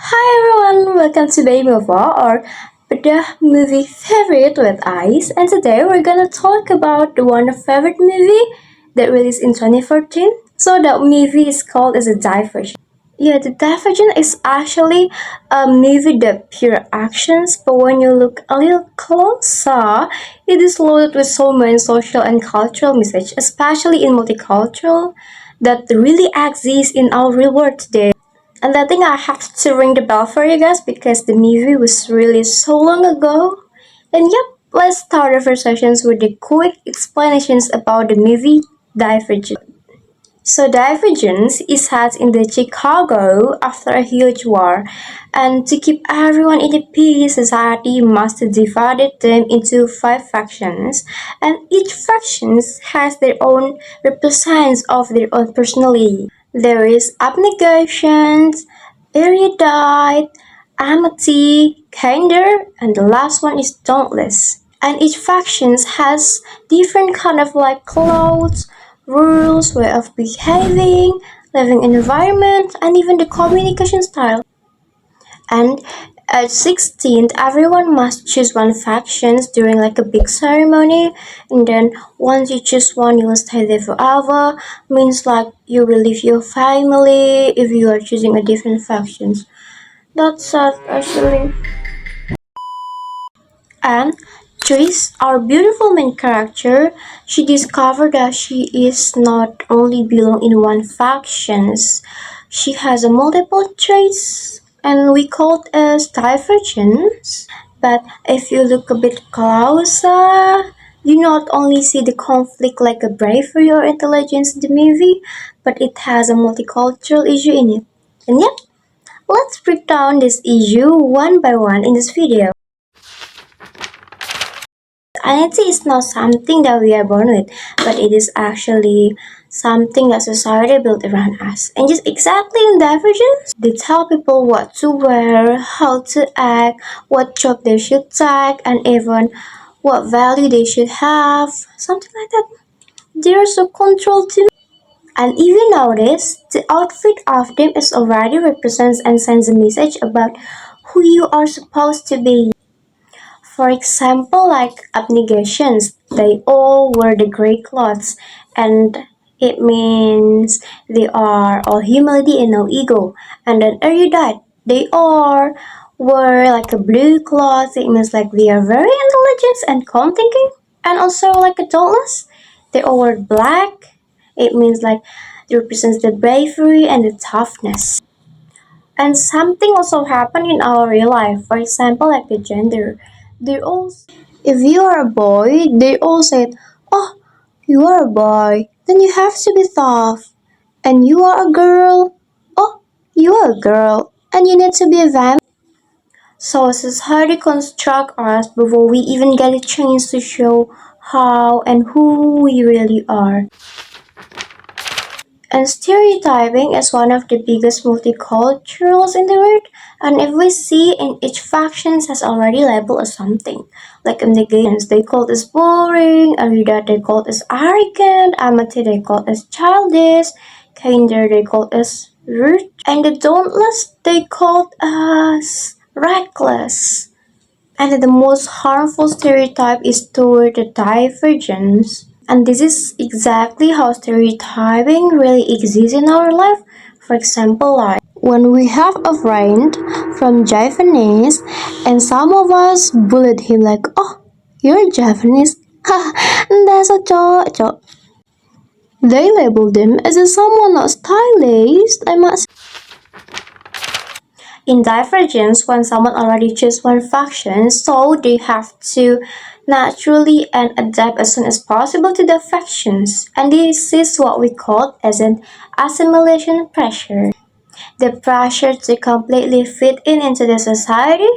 Hi everyone, welcome to Baymova or the movie favorite with Ice. And today we're gonna talk about the one favorite movie that released in 2014. So that movie is called as a Divergent. Yeah, the Divergent is actually a movie that pure actions, but when you look a little closer, it is loaded with so many social and cultural messages, especially in multicultural, that really exists in our real world today. And I think I have to ring the bell for you guys because the movie was released so long ago. And yep, let's start our first sessions with the quick explanations about the movie Divergent. So Divergence is set in the Chicago after a huge war, and to keep everyone in the peace, society must divide them into five factions, and each faction has their own represents of their own personality. There is abnegations, erudite, amity, kinder, and the last one is dauntless. And each faction has different kind of like clothes, rules, way of behaving, living environment, and even the communication style. And at 16th, everyone must choose one faction during like a big ceremony, and then once you choose one, you will stay there forever. Means like you will leave your family if you are choosing a different factions. That's sad actually. And Joyce, our beautiful main character, she discovered that she is not only belong in one factions. She has a multiple traits, and we call it as divergence. But if you look a bit closer, you not only see the conflict like a bravery or intelligence in the movie, but it has a multicultural issue in it. And yep, let's break down this issue one by one in this video. Identity is not something that we are born with, but it is actually something that society built around us. And just exactly in Divergence, they tell people what to wear, how to act, what job they should take, and even what value they should have, something like that. They are so controlled too. And if you notice, the outfit of them is already represents and sends a message about who you are supposed to be. For example, like abnegations, they all wear the gray clothes, and it means they are all humility and no ego. And then erudite, they all wear like a blue cloth, it means like they are very intelligent and calm thinking. And also like a dauntless, they all wear black, it means like it represents the bravery and the toughness. And something also happened in our real life. For example, like the gender. They all, if you are a boy, they all said, "Oh, you are a boy, then you have to be tough." And you are a girl, "Oh, you are a girl, and you need to be a vampire." So society construct us before we even get a chance to show how and who we really are. And stereotyping is one of the biggest multiculturals in the world, and if we see in each faction has already labeled as something. Like in the games, they call this boring, Arida they call this arrogant, Amati they call this childish, Kinder they call this rude, and the dauntless they call us reckless. And the most harmful stereotype is toward the divergence. And this is exactly how stereotyping really exists in our life. For example, like when we have a friend from Japanese and some of us bullied him like, "Oh, you're Japanese." Ha, that's a joke. They labeled him as a someone not stylish, I must. In Divergence, when someone already chooses one faction, so they have to naturally and adapt as soon as possible to the factions. And this is what we call as an assimilation pressure. The pressure to completely fit in into the society.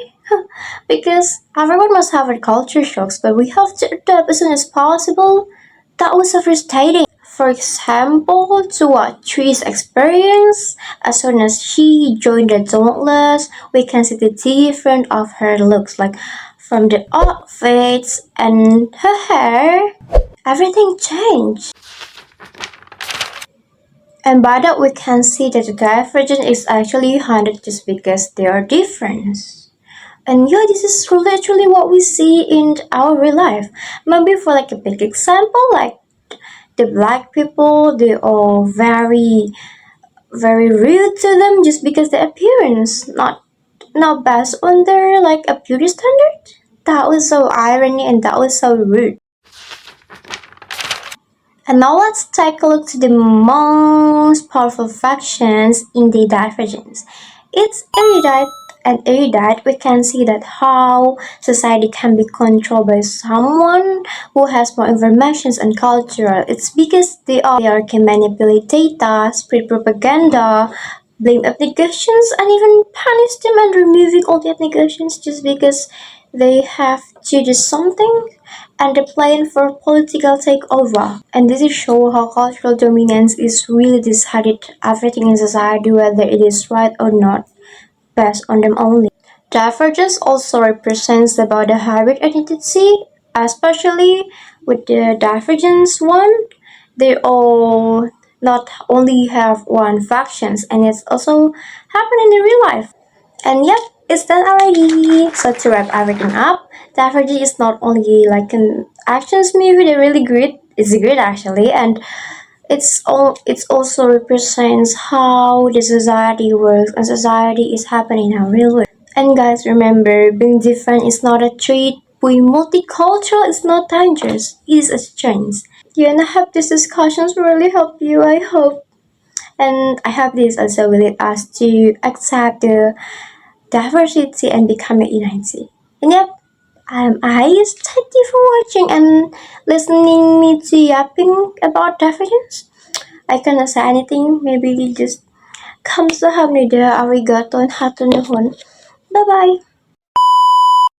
Because everyone must have a culture shocks, but we have to adapt as soon as possible. That was devastating. For example, to what Tree's experience, as soon as she joined the Dauntless, we can see the difference of her looks, like from the outfits and her hair, everything changed. And by that we can see that the divergent is actually 100 just because they are different. And yeah, this is literally what we see in our real life. Maybe for like a big example, like the black people, they are very rude to them just because their appearance, not based on their like a beauty standard. That was so irony and that was so rude. And now let's take a look to the most powerful factions in the divergence. It's erudite, we can see that how society can be controlled by someone who has more information and cultural. It's because they are can manipulate data, spread propaganda, blame applications, and even punish them and removing all the applications just because they have to do something and they're playing for political takeover. And this is show how cultural dominance is really decided everything in society whether it is right or not based on them only. Divergence also represents about the hybrid identity, especially with the divergence one. They all not only have one factions and it's also happening in real life. And yep, it's done already. So to wrap everything up, Divergent is not only like an actions movie, they're really great. It's great actually, and it also represents how the society works and society is happening in our real world. And guys, remember, being different is not a trait. Being multicultural is not dangerous. It is a strength. Yeah, and I hope these discussions will really help you. I hope. And I hope this also will lead us to accept the diversity and become a unity. And yep, I'm Ice. Thank you for watching and listening me to yapping about divergence. I cannot say anything. Maybe just 감사합니다. Arigato and hatunihon. Bye bye.